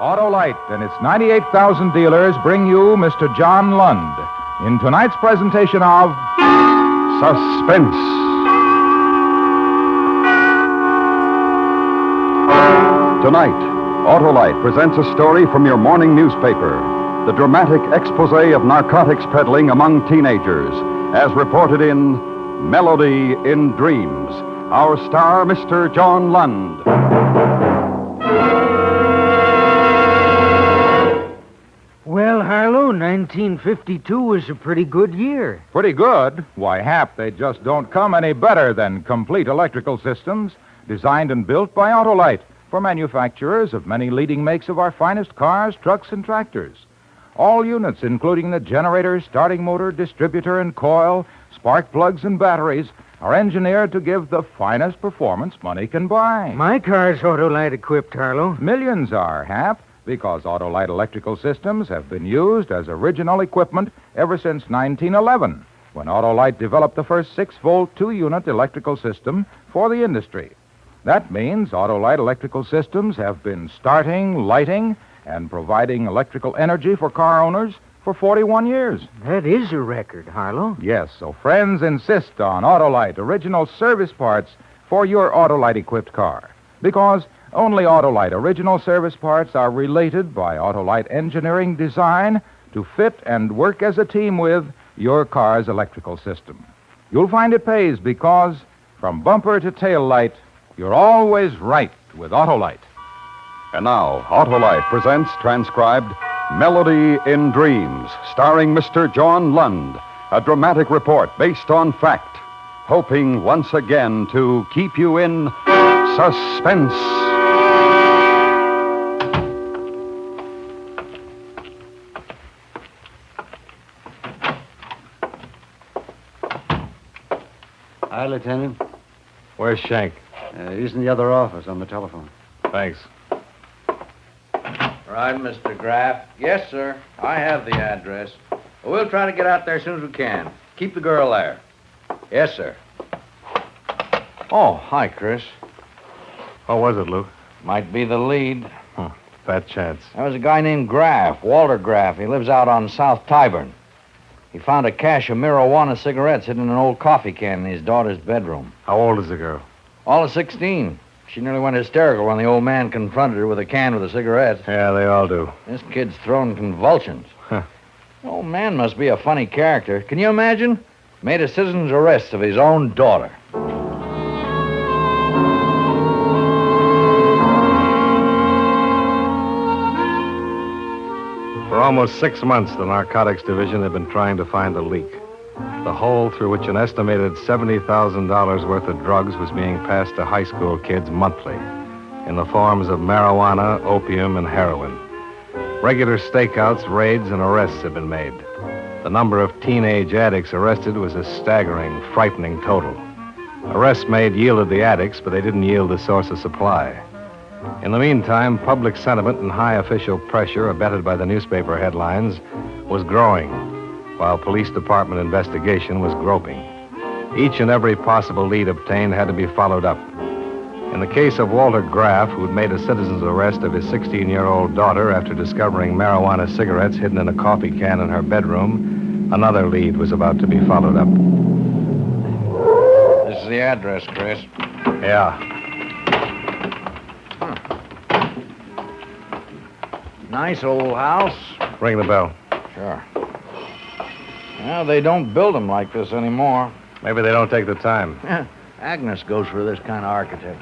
Autolite and its 98,000 dealers bring you Mr. John Lund in tonight's presentation of Suspense. Tonight, Autolite presents a story from your morning newspaper. The dramatic expose of narcotics peddling among teenagers, as reported in Melody in Dreams. Our star, Mr. John Lund. Well, Harlow, 1952 was a pretty good year. Pretty good? Why, Hap, they just don't come any better than complete electrical systems designed and built by Autolite for manufacturers of many leading makes of our finest cars, trucks, and tractors. All units, including the generator, starting motor, distributor, and coil, spark plugs, and batteries, are engineered to give the finest performance money can buy. My car's Autolite equipped, Harlow. Millions are, Hap, because Autolite electrical systems have been used as original equipment ever since 1911, when Autolite developed the first 6-volt, 2-unit electrical system for the industry. That means Autolite electrical systems have been starting, lighting, and providing electrical energy for car owners for 41 years. That is a record, Harlow. Yes, so friends insist on Autolite original service parts for your Autolite-equipped car, because only Autolite original service parts are related by Autolite engineering design to fit and work as a team with your car's electrical system. You'll find it pays because from bumper to tail light, you're always right with Autolite. And now, Autolite presents transcribed Melody in Dreams, starring Mr. John Lund, a dramatic report based on fact, hoping once again to keep you in suspense. Hi, Lieutenant. Where's Shank? He's in the other office on the telephone. Thanks. Right, Mr. Graff. Yes, sir. I have the address. We'll try to get out there as soon as we can. Keep the girl there. Yes, sir. Oh, hi, Chris. What was it, Luke? Might be the lead. Fat chance. There was a guy named Graff, Walter Graff. He lives out on South Tyburn. He found a cache of marijuana cigarettes hidden in an old coffee can in his daughter's bedroom. How old is the girl? All of 16. She nearly went hysterical when the old man confronted her with a can with the cigarettes. Yeah, they all do. This kid's throwing convulsions. Huh. The old man must be a funny character. Can you imagine? Made a citizen's arrest of his own daughter. For almost 6 months, the Narcotics Division had been trying to find a leak. The hole through which an estimated $70,000 worth of drugs was being passed to high school kids monthly in the forms of marijuana, opium, and heroin. Regular stakeouts, raids, and arrests had been made. The number of teenage addicts arrested was a staggering, frightening total. Arrests made yielded the addicts, but they didn't yield the source of supply. In the meantime, public sentiment and high official pressure, abetted by the newspaper headlines, was growing, while police department investigation was groping. Each and every possible lead obtained had to be followed up. In the case of Walter Graff, who'd made a citizen's arrest of his 16-year-old daughter after discovering marijuana cigarettes hidden in a coffee can in her bedroom, another lead was about to be followed up. This is the address, Chris. Yeah. Nice old house. Ring the bell. Sure. Well, they don't build them like this anymore. Maybe they don't take the time. Agnes goes for this kind of architect.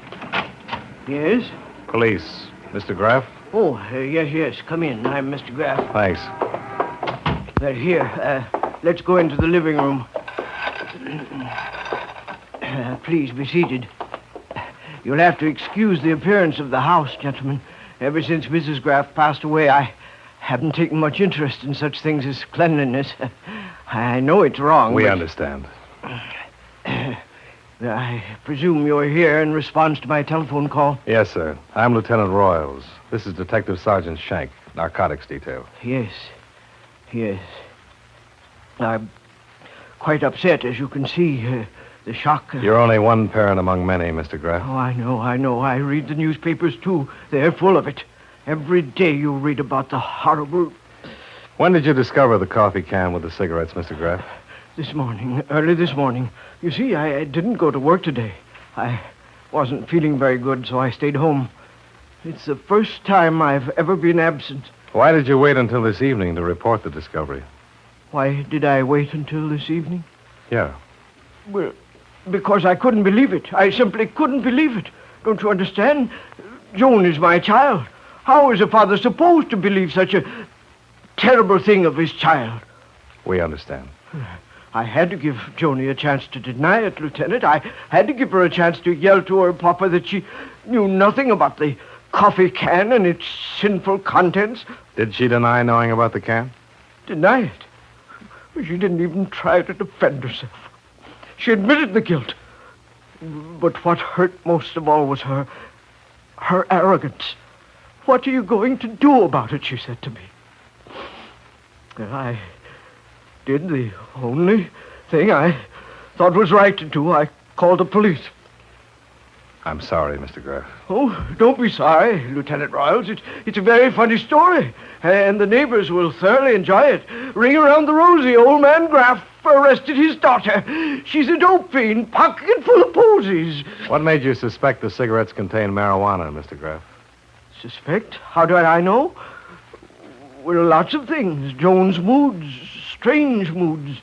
Yes? Police. Mr. Graff? Oh, yes. Come in. I'm Mr. Graff. Thanks. Here, let's go into the living room. Please be seated. You'll have to excuse the appearance of the house, gentlemen. Ever since Mrs. Graff passed away, I haven't taken much interest in such things as cleanliness. I know it's wrong. We understand. I presume you're here in response to my telephone call? Yes, sir. I'm Lieutenant Royals. This is Detective Sergeant Shank, Narcotics Detail. Yes. I'm quite upset, as you can see. The shock... You're only one parent among many, Mr. Graff. Oh, I know. I read the newspapers, too. They're full of it. Every day you read about the horrible... When did you discover the coffee can with the cigarettes, Mr. Graff? This morning, early this morning. You see, I didn't go to work today. I wasn't feeling very good, so I stayed home. It's the first time I've ever been absent. Why did you wait until this evening to report the discovery? Why did I wait until this evening? Yeah. Well, because I couldn't believe it. I simply couldn't believe it. Don't you understand? Joan is my child. How is a father supposed to believe such a terrible thing of his child? We understand. I had to give Joni a chance to deny it, Lieutenant. I had to give her a chance to yell to her papa that she knew nothing about the coffee can and its sinful contents. Did she deny knowing about the can? Deny it? She didn't even try to defend herself. She admitted the guilt. But what hurt most of all was her arrogance. What are you going to do about it, she said to me. I did the only thing I thought was right to do. I called the police. I'm sorry, Mr. Graff. Oh, don't be sorry, Lieutenant Royals. It's a very funny story, and the neighbors will thoroughly enjoy it. Ring around the rosy. Old man Graff arrested his daughter. She's a dope fiend, pocket full of posies. What made you suspect the cigarettes contained marijuana, Mr. Graff? Suspect? How do I know? Well, lots of things. Joan's moods, strange moods.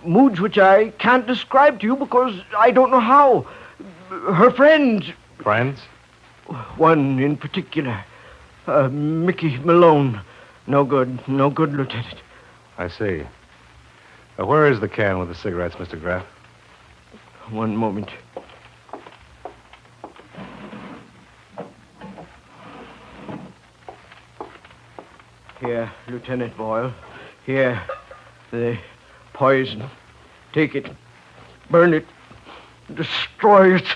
Moods which I can't describe to you because I don't know how. Her friends. Friends? One in particular. Mickey Malone. No good, Lieutenant. I see. Where is the can with the cigarettes, Mr. Graff? One moment. Here, Lieutenant Boyle. Here, the poison. Take it. Burn it. Destroy it.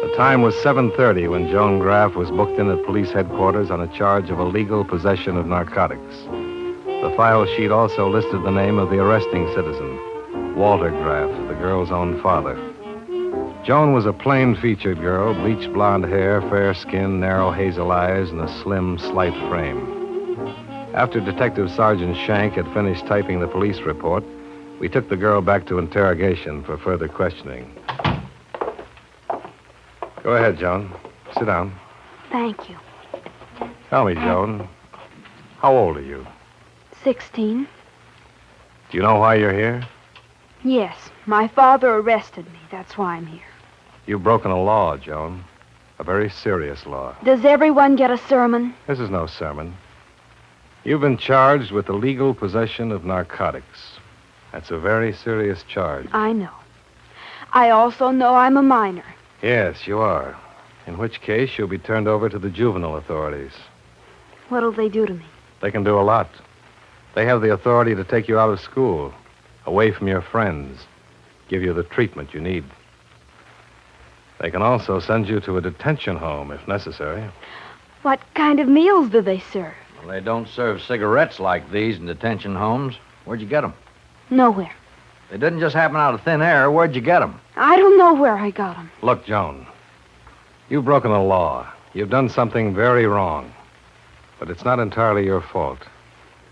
The time was 7:30 when Joan Graff was booked in at police headquarters on a charge of illegal possession of narcotics. The file sheet also listed the name of the arresting citizen, Walter Graff, the girl's own father. Joan was a plain-featured girl, bleached blonde hair, fair skin, narrow hazel eyes, and a slim, slight frame. After Detective Sergeant Shank had finished typing the police report, we took the girl back to interrogation for further questioning. Go ahead, Joan. Sit down. Thank you. Tell me, Joan, how old are you? 16. Do you know why you're here? Yes, my father arrested me. That's why I'm here. You've broken a law, Joan. A very serious law. Does everyone get a sermon? This is no sermon. You've been charged with illegal possession of narcotics. That's a very serious charge. I know. I also know I'm a minor. Yes, you are. In which case, you'll be turned over to the juvenile authorities. What'll they do to me? They can do a lot. They have the authority to take you out of school, away from your friends, give you the treatment you need. They can also send you to a detention home if necessary. What kind of meals do they serve? Well, they don't serve cigarettes like these in detention homes. Where'd you get them? Nowhere. They didn't just happen out of thin air. Where'd you get them? I don't know where I got them. Look, Joan, you've broken the law. You've done something very wrong. But it's not entirely your fault.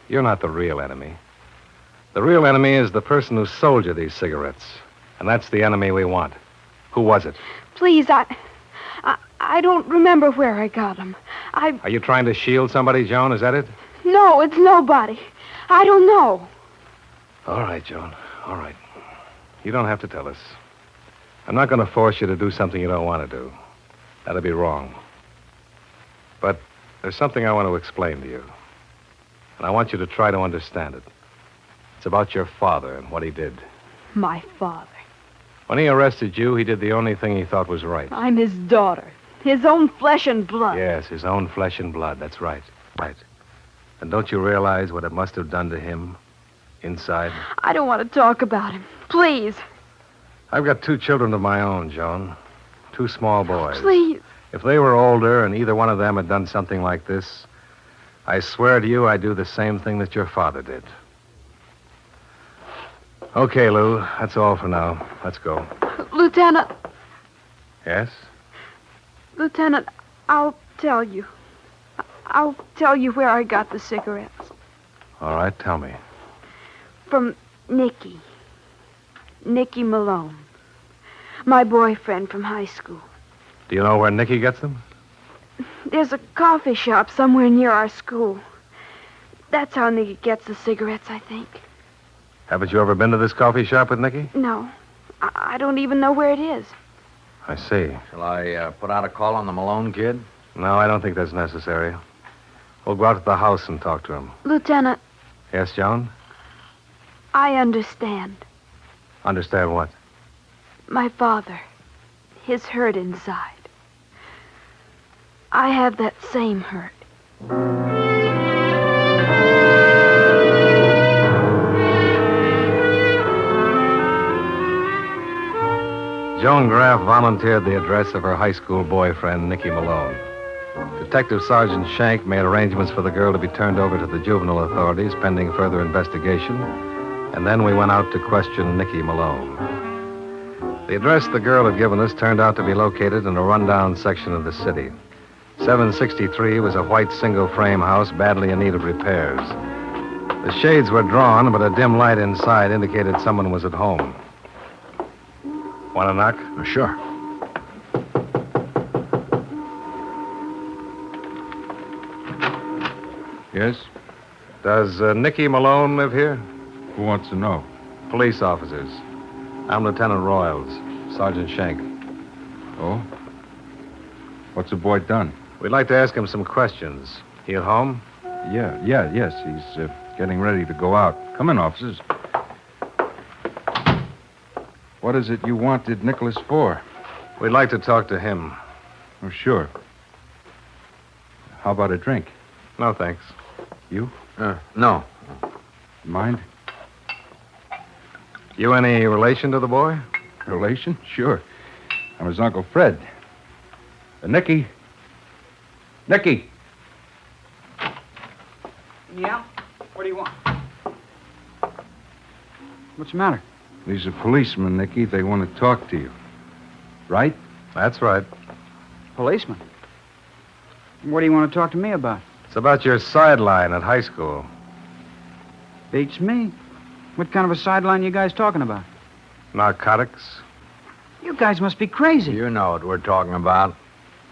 You're not the real enemy. The real enemy is the person who sold you these cigarettes. And that's the enemy we want. Who was it? Please, I don't remember where I got them. Are you trying to shield somebody, Joan? Is that it? No, it's nobody. I don't know. All right, Joan. All right. You don't have to tell us. I'm not going to force you to do something you don't want to do. That'd be wrong. But there's something I want to explain to you. And I want you to try to understand it. It's about your father and what he did. My father. When he arrested you, he did the only thing he thought was right. I'm his daughter. His own flesh and blood. Yes, his own flesh and blood. That's right. Right. And don't you realize what it must have done to him inside? I don't want to talk about him. Please. I've got 2 children of my own, Joan. 2 small boys. Please. If they were older and either one of them had done something like this, I swear to you I'd do the same thing that your father did. Okay, Lou. That's all for now. Let's go. Lieutenant, Yes? Lieutenant, I'll tell you. I'll tell you where I got the cigarettes. All right, tell me. From Nicky. Nicky Malone. My boyfriend from high school. Do you know where Nicky gets them? There's a coffee shop somewhere near our school. That's how Nicky gets the cigarettes, I think. Haven't you ever been to this coffee shop with Nicky? No. I don't even know where it is. I see. Shall I put out a call on the Malone kid? No, I don't think that's necessary. We'll go out to the house and talk to him. Lieutenant, Yes, Joan? I understand. Understand what? My father. His hurt inside. I have that same hurt. Joan Graff volunteered the address of her high school boyfriend, Nicky Malone. Detective Sergeant Shank made arrangements for the girl to be turned over to the juvenile authorities pending further investigation, and then we went out to question Nicky Malone. The address the girl had given us turned out to be located in a rundown section of the city. 763 was a white single-frame house badly in need of repairs. The shades were drawn, but a dim light inside indicated someone was at home. Want to knock? Sure. Yes? Does Nicky Malone live here? Who wants to know? Police officers. I'm Lieutenant Royals, Sergeant Shank. Oh? What's the boy done? We'd like to ask him some questions. He at home? Yes. He's getting ready to go out. Come in, officers. What is it you wanted Nicholas for? We'd like to talk to him. Oh, sure. How about a drink? No, thanks. You? No. Mind? You any relation to the boy? Relation? Sure. I'm his Uncle Fred. Nicky. Nicky! Yeah? What do you want? What's the matter? These are policemen, Nicky. They want to talk to you. Right? That's right. Policeman. What do you want to talk to me about? It's about your sideline at high school. Beats me. What kind of a sideline you guys talking about? Narcotics? You guys must be crazy. You know what we're talking about.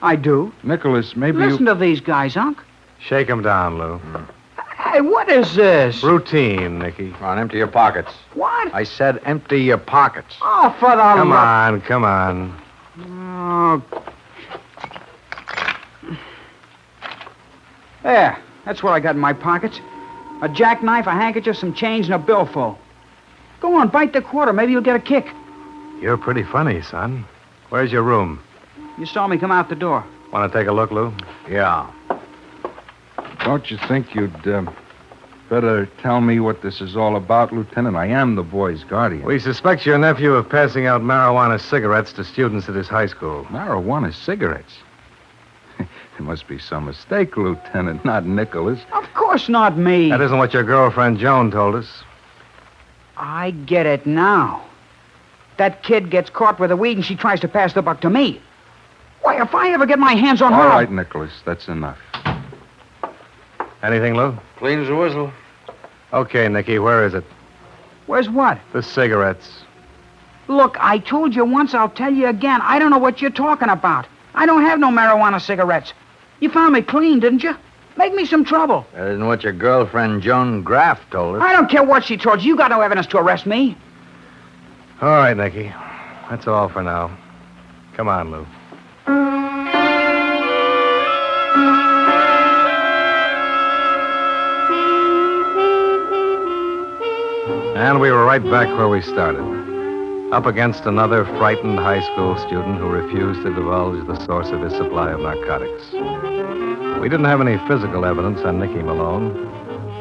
I do. Nicholas, maybe Listen to these guys, Unc. Shake him down, Lou. Hey, what is this? Routine, Nicky. Come on, empty your pockets. What? I said empty your pockets. Oh, for the Come on. Oh. There. That's what I got in my pockets. A jackknife, a handkerchief, some change, and a billfold. Go on, bite the quarter. Maybe you'll get a kick. You're pretty funny, son. Where's your room? You saw me come out the door. Want to take a look, Lou? Yeah. Don't you think you'd better tell me what this is all about, Lieutenant? I am the boy's guardian. We suspect your nephew of passing out marijuana cigarettes to students at his high school. Marijuana cigarettes? There must be some mistake, Lieutenant, not Nicholas. Of course not me. That isn't what your girlfriend Joan told us. I get it now. That kid gets caught with the weed and she tries to pass the buck to me. Why, if I ever get my hands on her... All right, Nicholas, that's enough. Anything, Lou? Clean as a whistle. Okay, Nicky, where is it? Where's what? The cigarettes. Look, I told you once, I'll tell you again. I don't know what you're talking about. I don't have no marijuana cigarettes. You found me clean, didn't you? Make me some trouble. That isn't what your girlfriend Joan Graff told us. I don't care what she told you. You got no evidence to arrest me. All right, Nicky. That's all for now. Come on, Lou. And we were right back where we started. Up against another frightened high school student who refused to divulge the source of his supply of narcotics. We didn't have any physical evidence on Nicky Malone,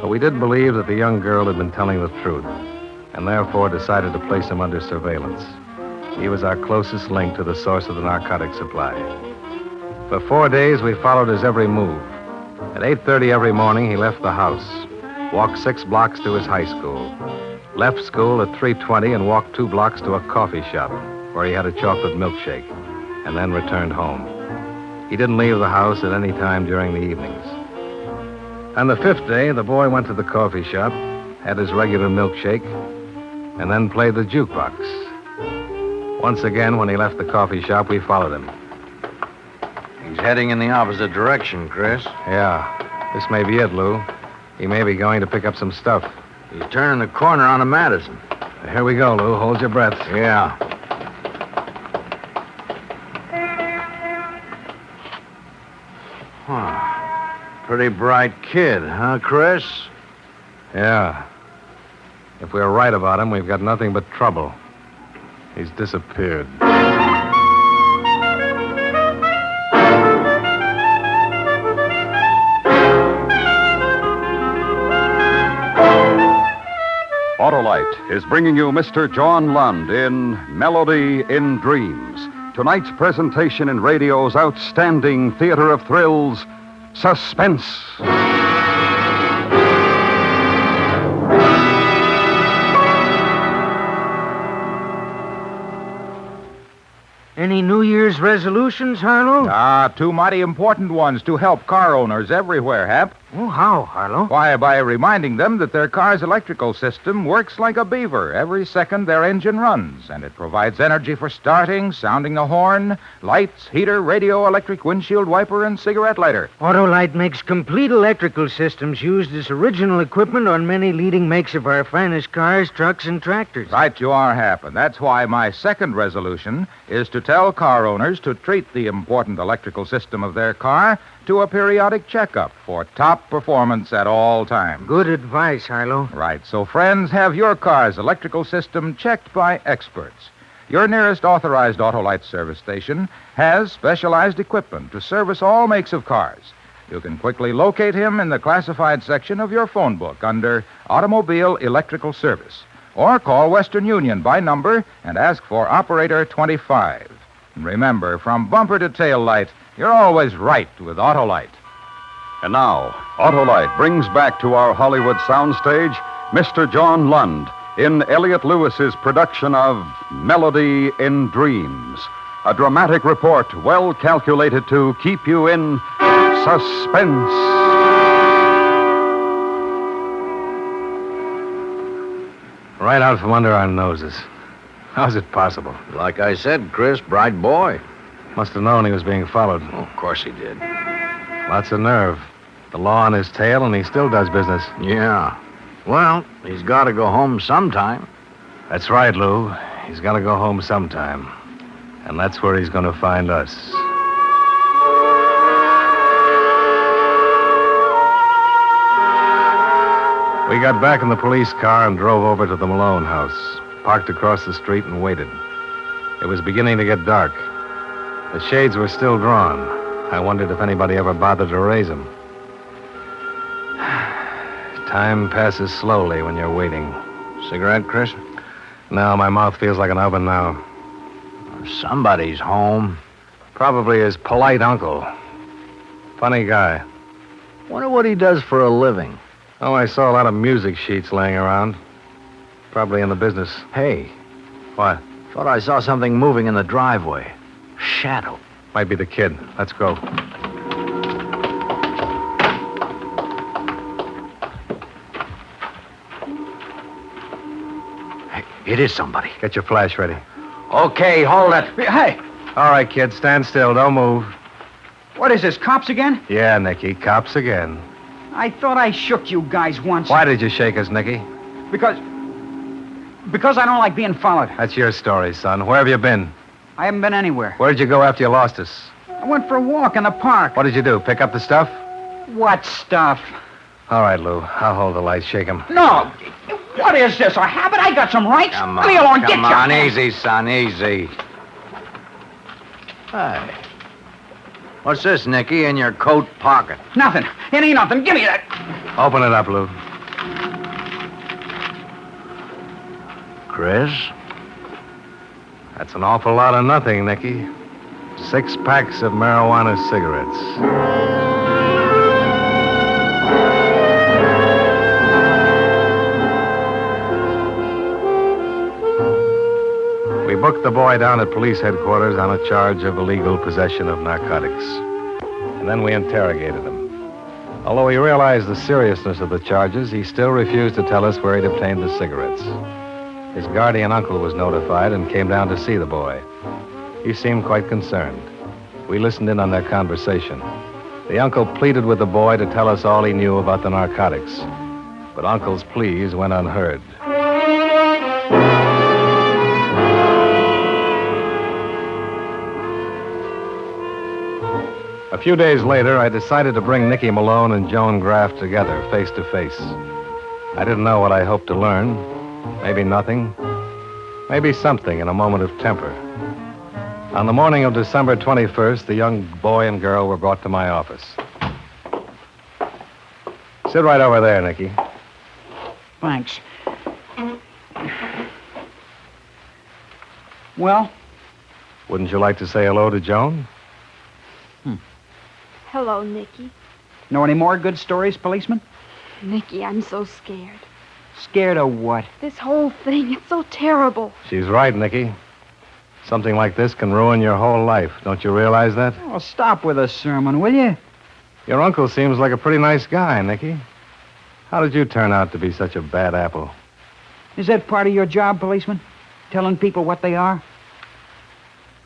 but we did believe that the young girl had been telling the truth, and therefore decided to place him under surveillance. He was our closest link to the source of the narcotic supply. For 4 days, we followed his every move. At 8:30 every morning, he left the house, walked 6 blocks to his high school. left school at 3:20 and walked 2 blocks to a coffee shop where he had a chocolate milkshake, and then returned home. He didn't leave the house at any time during the evenings. On the 5th day, the boy went to the coffee shop, had his regular milkshake, and then played the jukebox. Once again, when he left the coffee shop, we followed him. He's heading in the opposite direction, Chris. Yeah, this may be it, Lou. He may be going to pick up some stuff. He's turning the corner onto Madison. Here we go, Lou. Hold your breath. Yeah. Huh. Pretty bright kid, huh, Chris? Yeah. If we're right about him, we've got nothing but trouble. He's disappeared. Autolite is bringing you Mr. John Lund in Melody in Dreams. Tonight's presentation in radio's outstanding theater of thrills, Suspense. Any New Year's resolutions, Harlow? 2 mighty important ones to help car owners everywhere, Hap. Oh, how, Harlow? Why, by reminding them that their car's electrical system works like a beaver. Every second their engine runs, and it provides energy for starting, sounding the horn, lights, heater, radio, electric windshield wiper, and cigarette lighter. Autolite makes complete electrical systems used as original equipment on many leading makes of our finest cars, trucks, and tractors. Right you are, Hap, and that's why my second resolution is to tell car owners to treat the important electrical system of their car to a periodic checkup for top performance at all times. Good advice, Harlow. Right. So, friends, have your car's electrical system checked by experts. Your nearest authorized Autolite service station has specialized equipment to service all makes of cars. You can quickly locate him in the classified section of your phone book under Automobile Electrical Service. Or call Western Union by number and ask for Operator 25. And remember, from bumper to tail light, you're always right with Autolite. And now, Autolite brings back to our Hollywood soundstage Mr. John Lund in Elliot Lewis's production of Melody in Dreams, a dramatic report well calculated to keep you in suspense. Right out from under our noses. How's it possible? Like I said, Chris, bright boy. Must have known he was being followed. Oh, of course he did. Lots of nerve. The law on his tail, and he still does business. Yeah. Well, he's got to go home sometime. That's right, Lou. He's got to go home sometime. And that's where he's going to find us. We got back in the police car and drove over to the Malone house, parked across the street and waited. It was beginning to get dark. The shades were still drawn. I wondered if anybody ever bothered to raise them. Time passes slowly when you're waiting. Cigarette, Chris? No, my mouth feels like an oven now. Somebody's home. Probably his polite uncle. Funny guy. Wonder what he does for a living. Oh, I saw a lot of music sheets laying around. Probably in the business. Hey, What? thought I saw something moving in the driveway. Shadow. Might be the kid. Let's go. Hey, it is somebody. Get your flash ready. Okay, hold it. Hey, All right, kid, stand still. Don't move. what is this, cops again? Yeah, Nicky, cops again. I thought I shook you guys once. Why did you shake us, Nicky? Because I don't like being followed. That's your story, son. Where have you been? I haven't been anywhere. Where'd you go after you lost us? I went for a walk in the park. What did you do? Pick up the stuff? What stuff? All right, Lou. I'll hold the light. Shake him. No. What is this, a habit? I got some rights. Come Leave me alone. Get come on. your... Easy, son, easy. Hey. What's this, Nicky, in your coat pocket? Nothing. It ain't nothing. Give me that. Open it up, Lou. Chris? That's an awful lot of nothing, Nicky. 6 packs of marijuana cigarettes. the boy down at police headquarters on a charge of illegal possession of narcotics. And then we interrogated him. Although he realized the seriousness of the charges, he still refused to tell us where he'd obtained the cigarettes. His guardian uncle was notified and came down to see the boy. He seemed quite concerned. We listened in on their conversation. The uncle pleaded with the boy to tell us all he knew about the narcotics. But Uncle's pleas went unheard. A few days later, I decided to bring Nicky Malone and Joan Graff together, face to face. I didn't know what I hoped to learn. Maybe nothing. Maybe something in a moment of temper. On the morning of December 21st, the young boy and girl were brought to my office. Sit right over there, Nicky. Thanks. Well? Wouldn't you like to say hello to Joan? Hello, Nicky. Know any more good stories, policeman? Nicky, I'm so scared. Scared of what? This whole thing, it's so terrible. She's right, Nicky. Something like this can ruin your whole life. Don't you realize that? Oh, stop with a sermon, will you? Your uncle seems like a pretty nice guy, Nicky. How did you turn out to be such a bad apple? Is that part of your job, policeman? Telling people what they are?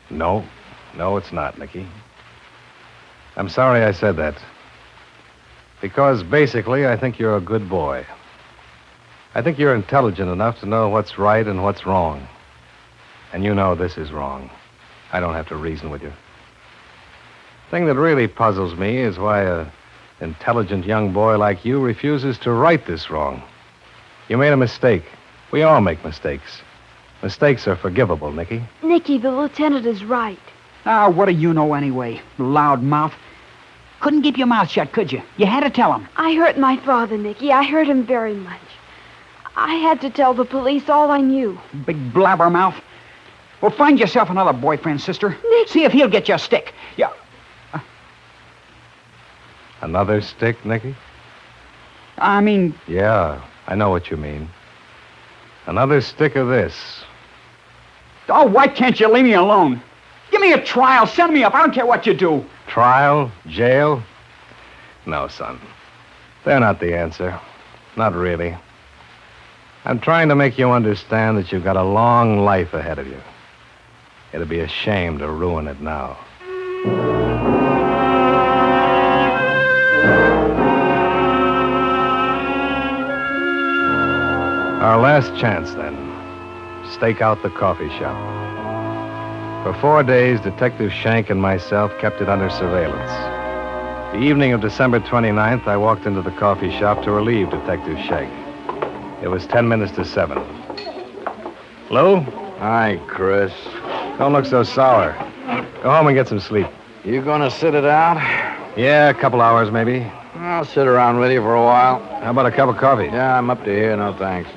No. No, it's not, Nicky. I'm sorry I said that. Because basically, I think you're a good boy. I think you're intelligent enough to know what's right and what's wrong. And you know this is wrong. I don't have to reason with you. The thing that really puzzles me is why an intelligent young boy like you refuses to right this wrong. You made a mistake. We all make mistakes. Mistakes are forgivable, Nicky. Nicky, the lieutenant is right. Ah, what do you know anyway, loud mouth? Couldn't keep your mouth shut, could you? You had to tell him. I hurt my father, Nicky. I hurt him very much. I had to tell the police all I knew. Big blabbermouth. Well, find yourself another boyfriend, sister. Nick. See if he'll get you a stick. Yeah. Another stick, Nicky? I mean... Yeah, I know what you mean. Another stick of this. Oh, why can't you leave me alone? Give me a trial. Send me up. I don't care what you do. Trial? Jail? No, son. They're not the answer. Not really. I'm trying to make you understand that you've got a long life ahead of you. It'd be a shame to ruin it now. Our last chance, then. Stake out the coffee shop. For 4 days, Detective Shank and myself kept it under surveillance. The evening of December 29th, I walked into the coffee shop to relieve Detective Shank. It was 10 minutes to 7. Lou? Hi, Chris. Don't look so sour. Go home and get some sleep. You gonna sit it out? Yeah, a couple hours, maybe. I'll sit around with you for a while. How about a cup of coffee? Yeah, I'm up to here, no thanks.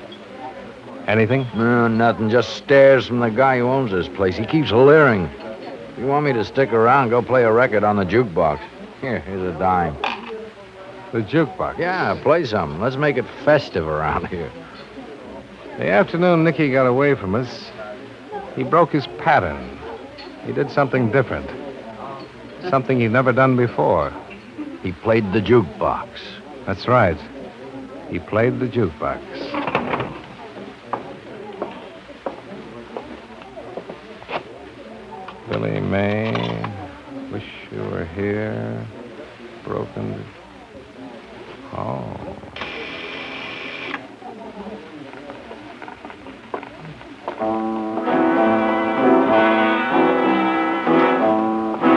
Anything? No, nothing. Just stares from the guy who owns this place. He keeps leering. If you want me to stick around, go play a record on the jukebox. Here's a dime. The jukebox? Yeah, play something. Let's make it festive around here. The afternoon Nicky got away from us, he broke his pattern. He did something different. Something he'd never done before. He played the jukebox. That's right. He played the jukebox. Billy May, wish you were here. Broken. Oh.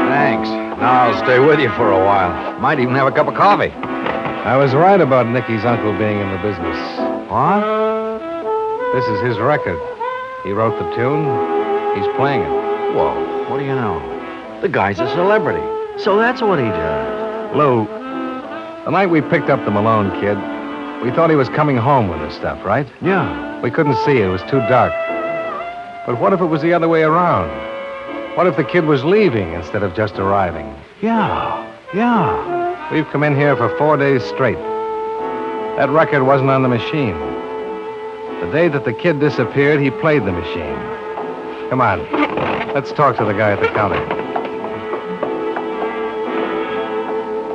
Thanks. Now I'll stay with you for a while. Might even have a cup of coffee. I was right about Nicky's uncle being in the business. What? This is his record. He wrote the tune. He's playing it. Whoa, what do you know? The guy's a celebrity. So that's what he does. Lou, the night we picked up the Malone kid, we thought he was coming home with this stuff, right? Yeah. We couldn't see. It was too dark. But what if it was the other way around? What if the kid was leaving instead of just arriving? Yeah. We've come in here for 4 days straight. That record wasn't on the machine. The day that the kid disappeared, he played the machine. Come on. Let's talk to the guy at the counter.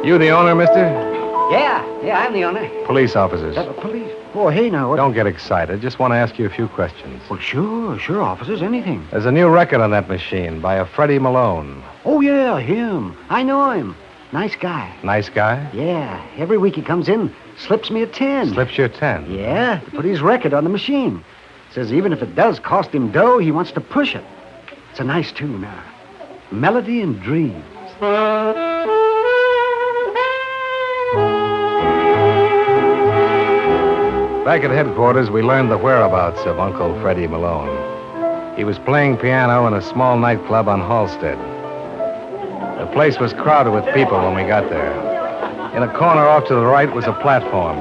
You the owner, mister? Yeah, I'm the owner. Police officers. Police? Oh, hey, now. What? Don't get excited. Just want to ask you a few questions. Well, sure, officers, anything. There's a new record on that machine by a Freddie Malone. Oh, yeah, him. I know him. Nice guy. Nice guy? Yeah, every week he comes in, slips me a 10. Slips you 10? Yeah, to put his record on the machine. Says even if it does cost him dough, he wants to push it. It's a nice tune, Melody and Dreams. Back at headquarters, we learned the whereabouts of Uncle Freddie Malone. He was playing piano in a small nightclub on Halstead. The place was crowded with people when we got there. In a corner off to the right was a platform.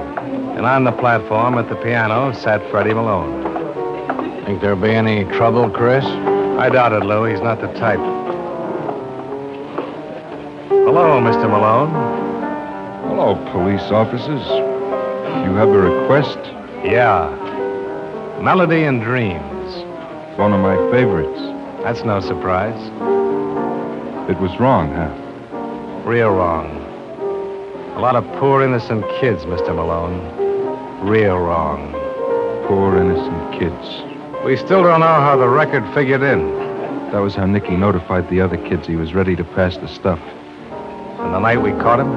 And on the platform at the piano sat Freddie Malone. Think there'll be any trouble, Chris? I doubt it, Lou. He's not the type. Hello, Mr. Malone. Hello, police officers. You have a request? Yeah. Melody and Dreams. It's one of my favorites. That's no surprise. It was wrong, huh? Real wrong. A lot of poor, innocent kids, Mr. Malone. Real wrong. Poor, innocent kids. We still don't know how the record figured in. That was how Nicky notified the other kids he was ready to pass the stuff. And the night we caught him?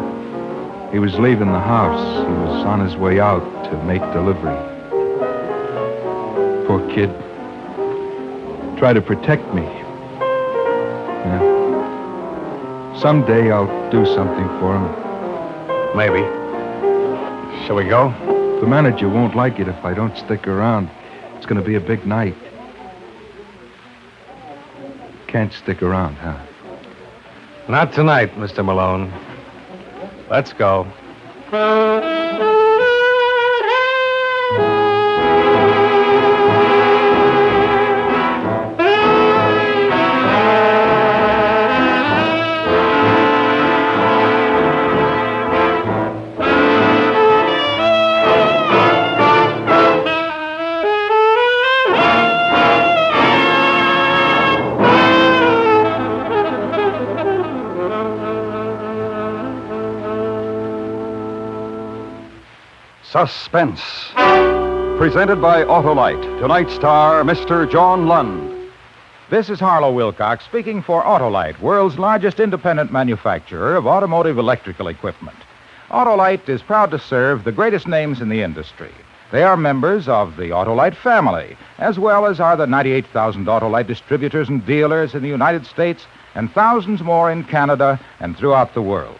He was leaving the house. He was on his way out to make delivery. Poor kid. Tried to protect me. Yeah. Someday I'll do something for him. Maybe. Shall we go? The manager won't like it if I don't stick around. It's going to be a big night. Can't stick around, huh? Not tonight, Mr. Malone. Let's go. Suspense. Presented by Autolite. Tonight's star, Mr. John Lund. This is Harlow Wilcox speaking for Autolite, world's largest independent manufacturer of automotive electrical equipment. Autolite is proud to serve the greatest names in the industry. They are members of the Autolite family, as well as are the 98,000 Autolite distributors and dealers in the United States and thousands more in Canada and throughout the world.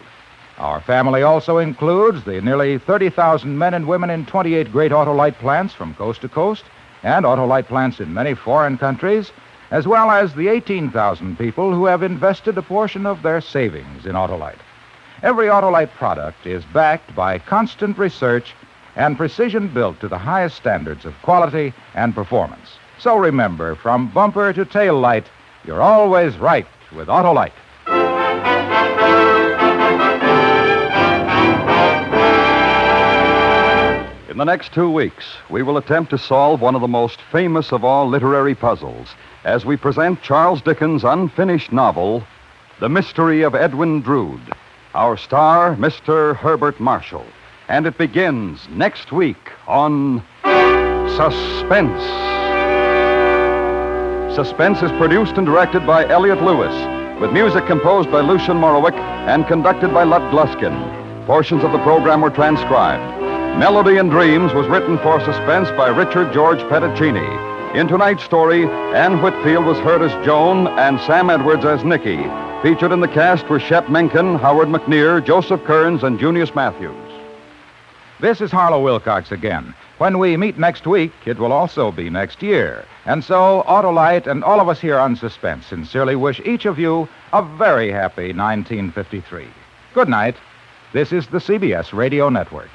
Our family also includes the nearly 30,000 men and women in 28 great Autolite plants from coast to coast and Autolite plants in many foreign countries, as well as the 18,000 people who have invested a portion of their savings in Autolite. Every Autolite product is backed by constant research and precision built to the highest standards of quality and performance. So remember, from bumper to tail light, you're always right with Autolite. In the next 2 weeks, we will attempt to solve one of the most famous of all literary puzzles as we present Charles Dickens' unfinished novel, The Mystery of Edwin Drood. Our star, Mr. Herbert Marshall. And it begins next week on Suspense. Suspense is produced and directed by Elliott Lewis, with music composed by Lucian Morowick and conducted by Lud Gluskin. Portions of the program were transcribed. Melody and Dreams was written for Suspense by Richard George Petticini. In tonight's story, Ann Whitfield was heard as Joan and Sam Edwards as Nicky. Featured in the cast were Shep Menken, Howard McNear, Joseph Kearns, and Junius Matthews. This is Harlow Wilcox again. When we meet next week, it will also be next year. And so, Autolite and all of us here on Suspense sincerely wish each of you a very happy 1953. Good night. This is the CBS Radio Network.